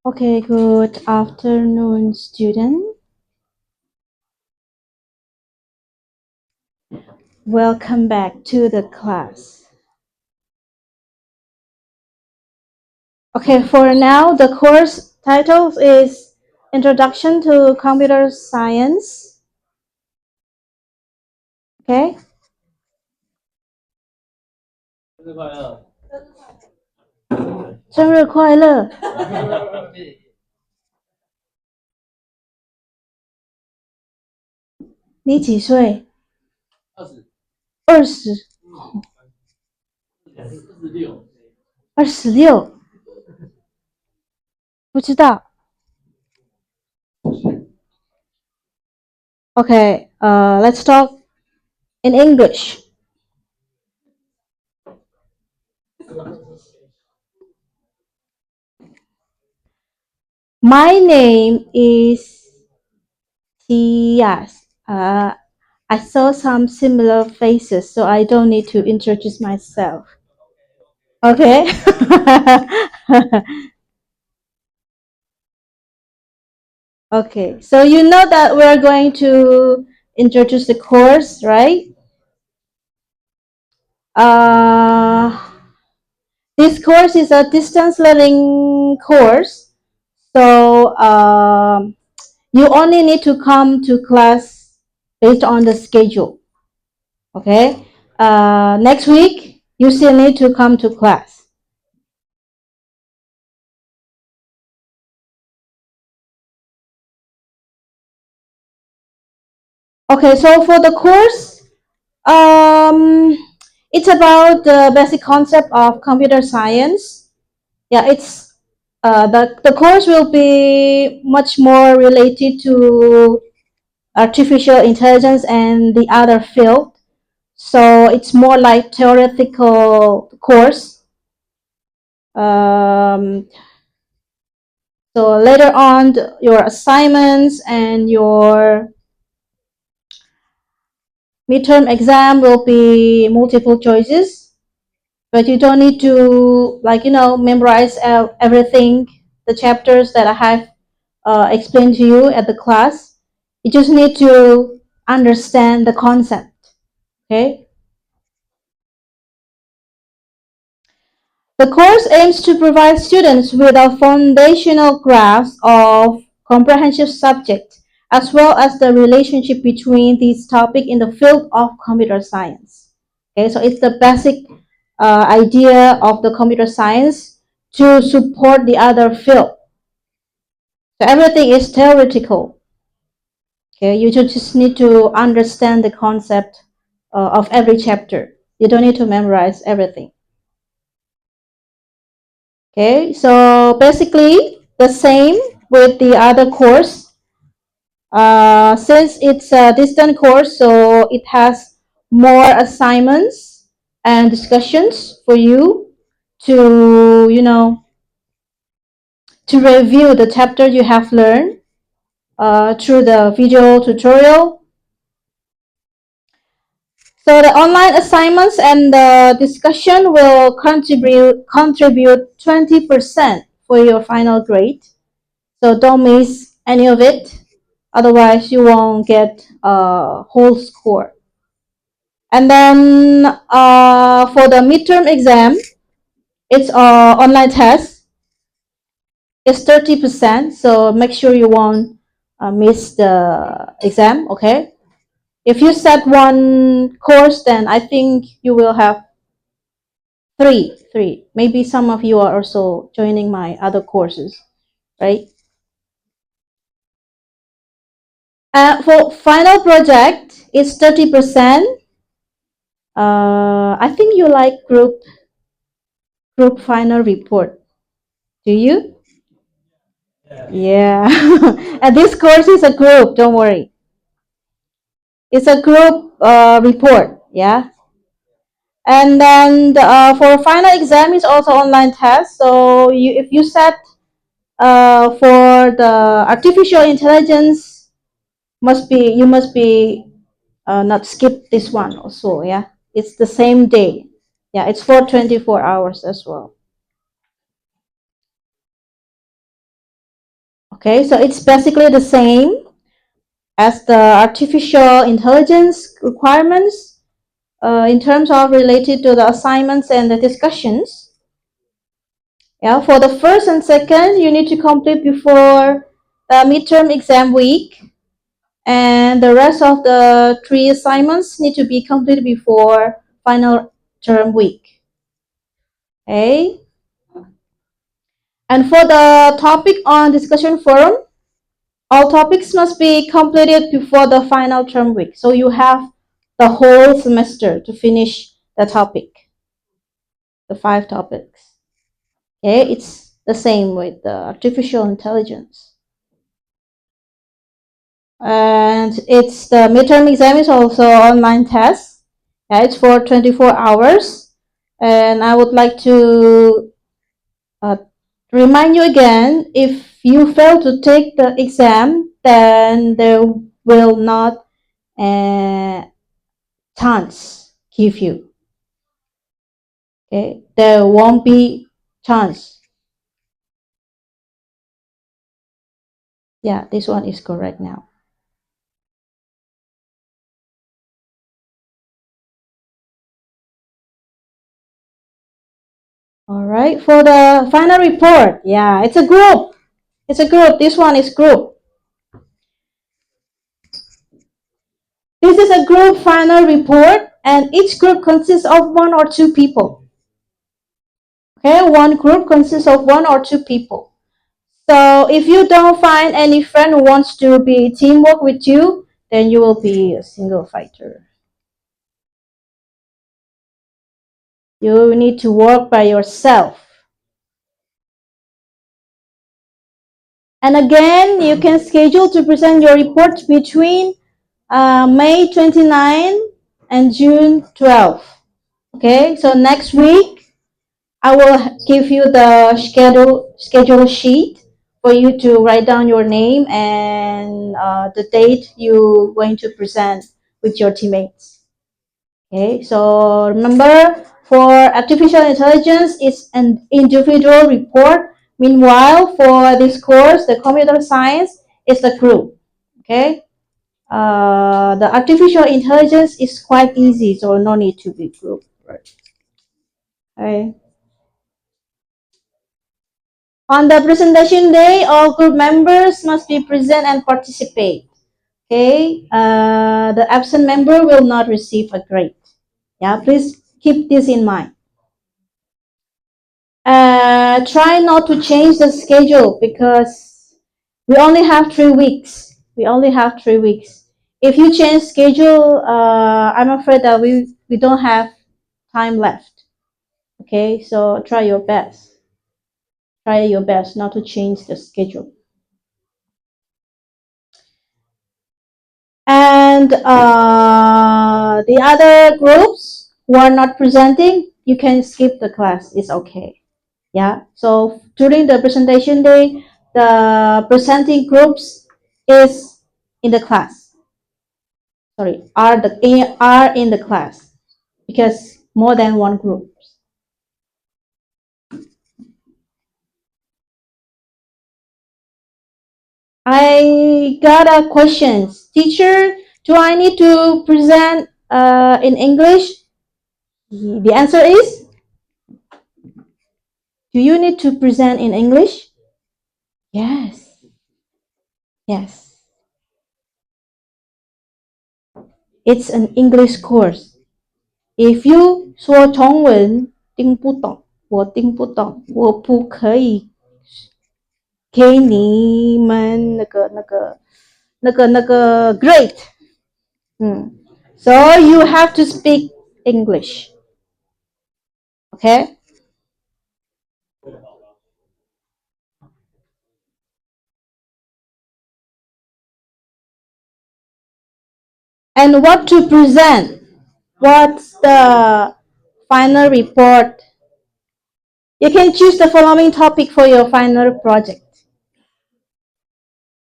Okay, good afternoon, student. Welcome back to the class. Okay, for now, the course title is Introduction to Computer Science. Okay? 生日快乐！你几岁？20、26，不知道。Okay, let's talk in English. My name is Tias. I saw some similar faces, so I don't need to introduce myself. Okay? Okay, so you know that we're going to introduce the course, right? Uh, this course is a distance learning course, so you only need to come to class based on the schedule. Okay? Next week, you still need to come to class. Okay, so for the course, it's about the basic concept of computer science. Yeah, it's the course will be much more related to artificial intelligence and the other field. So it's more like theoretical course. So later on, your assignments and your midterm exam will be multiple choices, but you don't need to memorize everything, the chapters that I have explained to you at the class. You just need to understand the concept. Okay. The course aims to provide students with a foundational grasp of comprehensive subject, as well as the relationship between these topics in the field of computer science. Okay, so it's the basic idea of the computer science to support the other field. So everything is theoretical. Okay, you just need to understand the concept of every chapter. You don't need to memorize everything. Okay, so basically the same with the other course. Since it's a distant course, so it has more assignments and discussions for you to, to review the chapter you have learned through the video tutorial. So the online assignments and the discussion will contribute 20% for your final grade. So don't miss any of it. Otherwise, you won't get a whole score. And then for the midterm exam, it's an online test. It's 30%. So make sure you won't miss the exam. Okay. If you set one course, then I think you will have three. Maybe some of you are also joining my other courses, right? For final project, it's 30%. I think you like group final report. Do you? Yeah. And this course is a group. Don't worry. It's a group report. Yeah. And then for final exam is also online test. So if you set for the artificial intelligence, you must be not skip this one also. Yeah. It's the same day. Yeah. It's for 24 hours as well. Okay, so it's basically the same as the artificial intelligence requirements in terms of related to the assignments and the discussions. Yeah, for the first and second, you need to complete before the midterm exam week, and the rest of the 3 assignments need to be completed before final term week. Okay. And for the topic on discussion forum, all topics must be completed before the final term week. So you have the whole semester to finish the topic, the 5 topics. Okay, it's the same with the artificial intelligence. And it's the midterm exam is also online test. Yeah, it's for 24 hours. And I would like to remind you again, if you fail to take the exam, then there will not chance give you. Okay, there won't be chance. Yeah, this one is correct now. All right, for the final report, yeah, it's a group. It's a group. This one is group. This is a group final report, and each group consists of 1 or 2 people. Okay, one group consists of 1 or 2 people. So if you don't find any friend who wants to be teamwork with you, then you will be a single fighter. You need to work by yourself. And again, you can schedule to present your report between May 29 and June 12. Okay, so next week I will give you the schedule sheet for you to write down your name and the date you're going to present with your teammates. Okay, so remember, for artificial intelligence, it's an individual report. Meanwhile, for this course, the computer science is a group. Okay, the artificial intelligence is quite easy, so no need to be group. Right. Okay. On the presentation day, all group members must be present and participate. Okay, the absent member will not receive a grade. Yeah, please keep this in mind. Try not to change the schedule because we only have 3 weeks. We only have 3 weeks. If you change schedule, I'm afraid that we don't have time left. Okay, so try your best. Try your best not to change the schedule. And the other groups who are not presenting, you can skip the class. It's okay. Yeah, so during the presentation day, the presenting groups is in the class. Sorry, are in the class because more than one group. I got a question. Teacher, do I need to present in English? The answer is, do you need to present in English? Yes. Yes. It's an English course. If you 说中文听不懂，我听不懂，我不可以给你们那个 grade。So you have to speak English. Okay? And what to present? What's the final report? You can choose the following topic for your final project.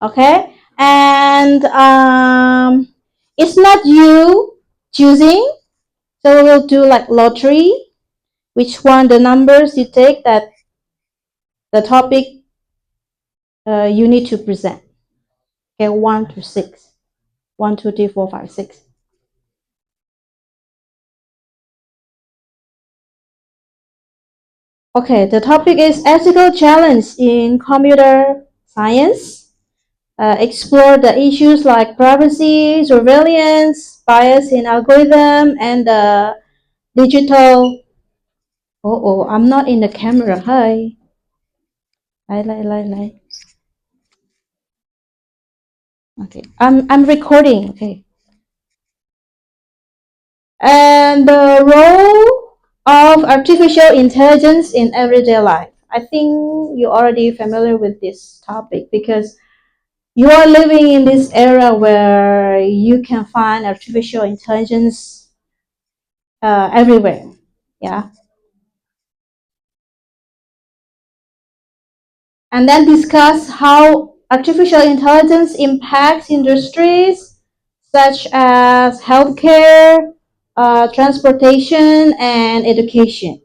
Okay? And it's not you choosing. So we'll do like lottery. Which one, the numbers you take, that the topic you need to present. Okay, 1 to 6. 1, 2, 3, 4, 5, 6. Okay, the topic is ethical challenge in computer science. Explore the issues like privacy, surveillance, bias in algorithm, and the digital. I'm not in the camera. Hi. Lai. Okay, I'm recording. Okay, and the role of artificial intelligence in everyday life. I think you're already familiar with this topic because you are living in this era where you can find artificial intelligence everywhere. Yeah, and then discuss how artificial intelligence impacts industries such as healthcare, transportation, and education.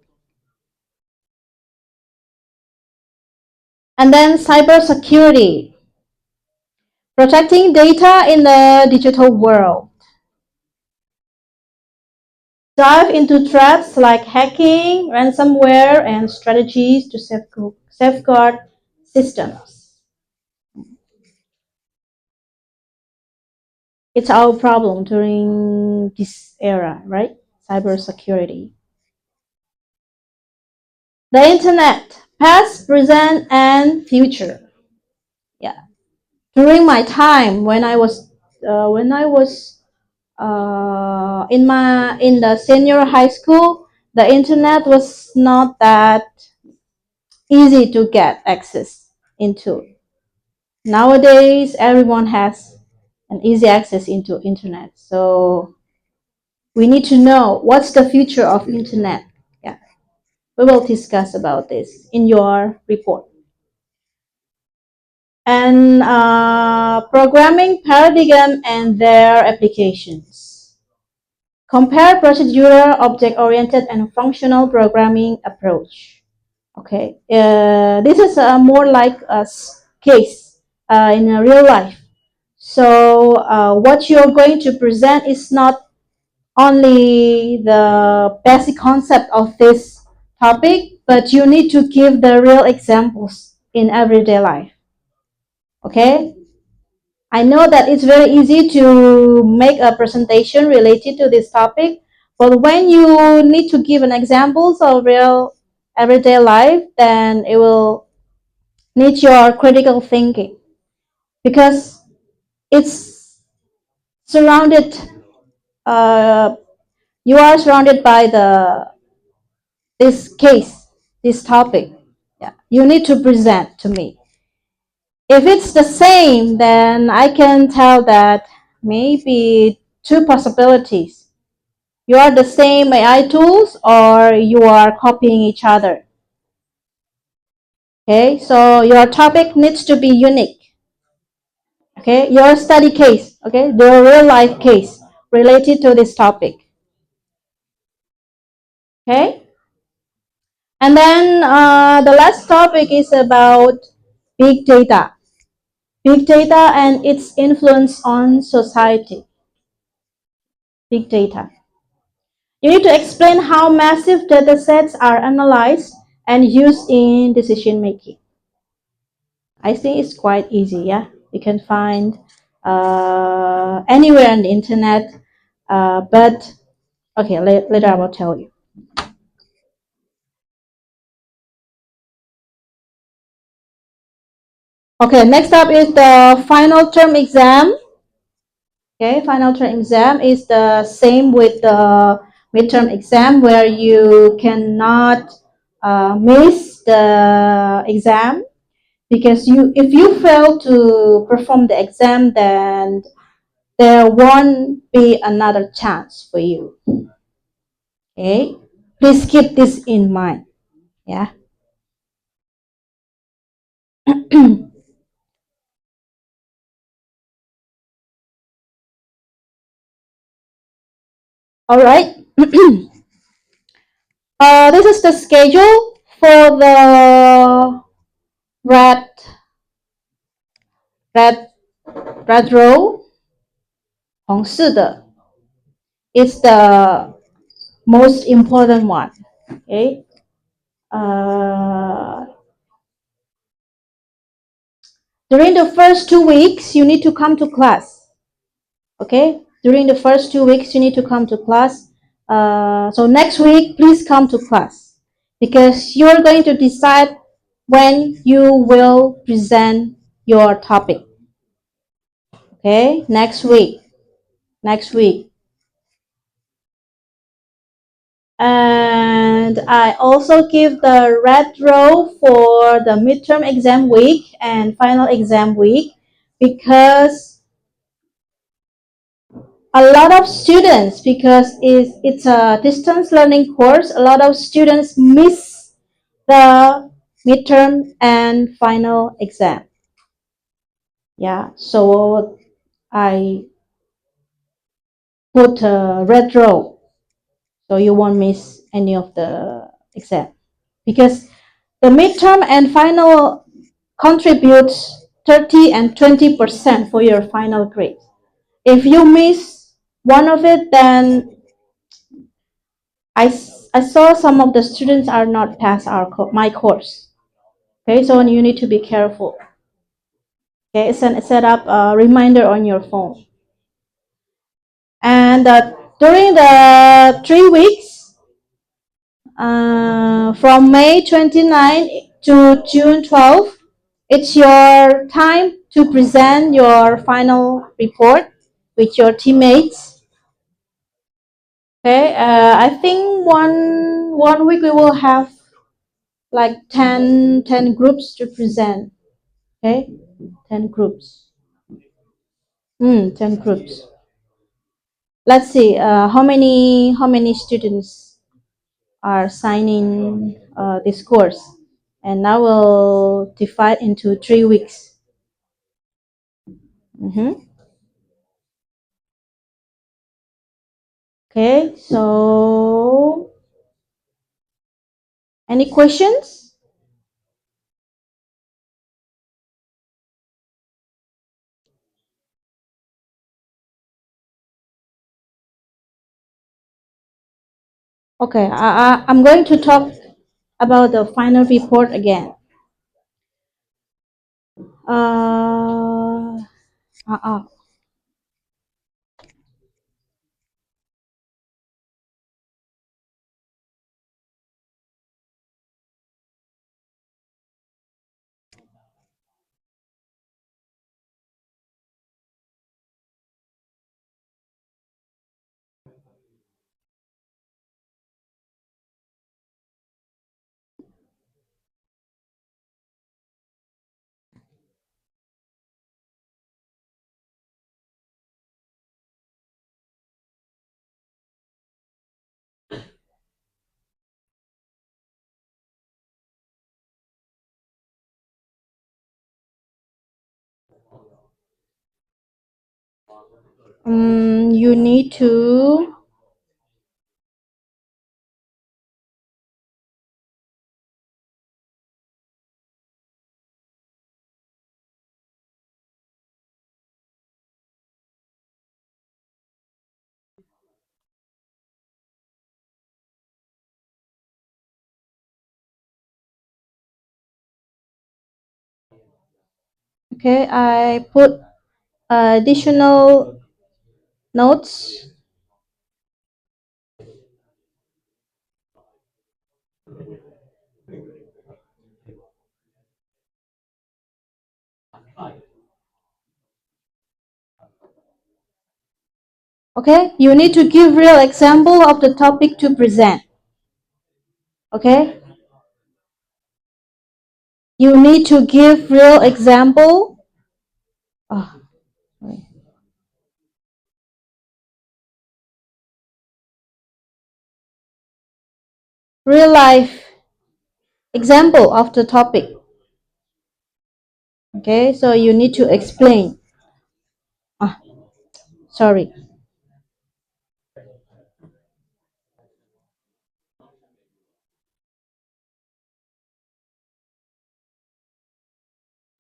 And then cybersecurity, protecting data in the digital world. Dive into threats like hacking, ransomware, and strategies to safeguard systems. It's our problem during this era, right? Cybersecurity. The internet, past, present, and future. Yeah. During my time when I was in the senior high school, the internet was not that easy to get access into. Nowadays, everyone has an easy access into internet. So we need to know what's the future of internet. Yeah, we will discuss about this in your report. And programming paradigm and their applications. Compare procedural, object-oriented, and functional programming approach. Okay, this is more like a case in a real life. So what you're going to present is not only the basic concept of this topic, but you need to give the real examples in everyday life. Okay, I know that it's very easy to make a presentation related to this topic, but when you need to give an examples of real everyday life, then it will need your critical thinking because it's surrounded. Uh, you are surrounded by this case, this topic. Yeah, you need to present to me. If it's the same, then I can tell that maybe two possibilities. You are the same AI tools or you are copying each other. Okay, so your topic needs to be unique. Okay, your study case, okay, the real life case related to this topic. Okay, and then the last topic is about big data. Big data and its influence on society. Big data. You need to explain how massive data sets are analyzed and used in decision making. I think it's quite easy, yeah? You can find anywhere on the internet, but okay, later I will tell you. Okay, next up is the final term exam. Okay, final term exam is the same with the midterm exam where you cannot miss the exam because if you fail to perform the exam, then there won't be another chance for you. Okay, please keep this in mind. Yeah. All right. This is the schedule for the red red red row 红色的 is the most important one. Okay. Uh, during the first 2 weeks, you need to come to class. Okay. During the first 2 weeks, you need to come to class. So next week, please come to class because you're going to decide when you will present your topic. Okay. Next week. And I also give the red row for the midterm exam week and final exam week because a lot of students, because it's a distance learning course, a lot of students miss the midterm and final exam. Yeah, so I put a red row so you won't miss any of the exam because the midterm and final contributes 30 and 20% for your final grade. If you miss one of it, then I saw some of the students are not pass my course. Okay, so you need to be careful. Okay, set up a reminder on your phone. And during the 3 weeks, from May 29 to June 12, it's your time to present your final report with your teammates. Okay, I think one week we will have like 10 groups to present. Okay, 10 groups. 10 groups. Let's see how many students are signing this course, and now we'll divide into 3 weeks. Okay, so any questions? Okay, I'm going to talk about the final report again. Uh, uh, uh. You need to okay. I put additional notes. Okay, you need to give real example of the topic to present. Okay, you need to give real example. Oh, sorry. Real life example of the topic. Okay, so you need to explain. Ah, sorry.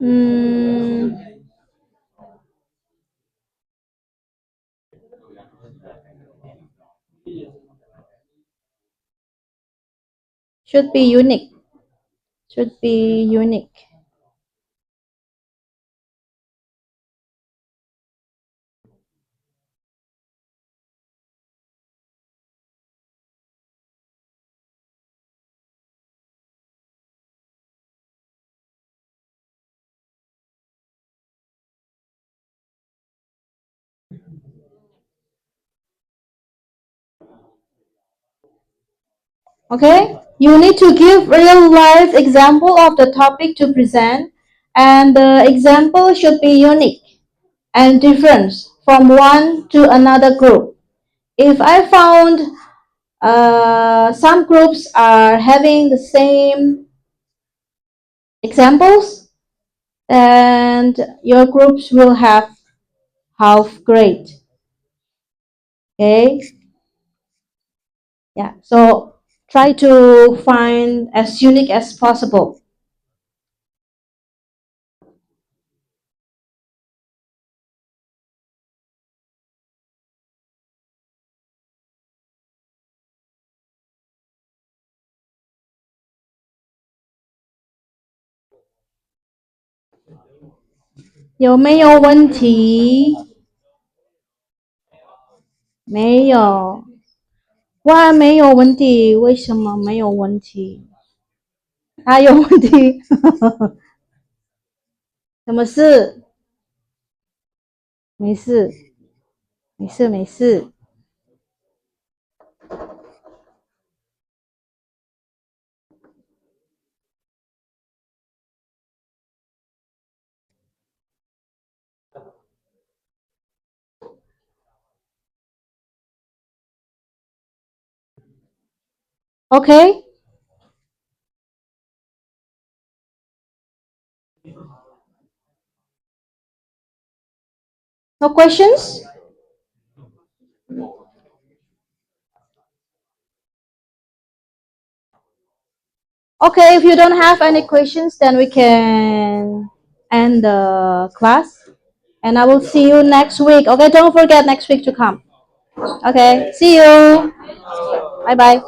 Mm, Should be unique. Should be unique. Okay? You need to give real life example of the topic to present, and the example should be unique and different from one to another group. If I found some groups are having the same examples, and your groups will have half grade. Okay? Yeah. So try to find as unique as possible. 有没有问题？没有。哇，没有问题，为什么没有问题？他有问题，什么事？没事，没事，没事。Okay? No questions? Okay, if you don't have any questions, then we can end the class. And I will see you next week. Okay, don't forget next week to come. Okay, see you. Bye bye.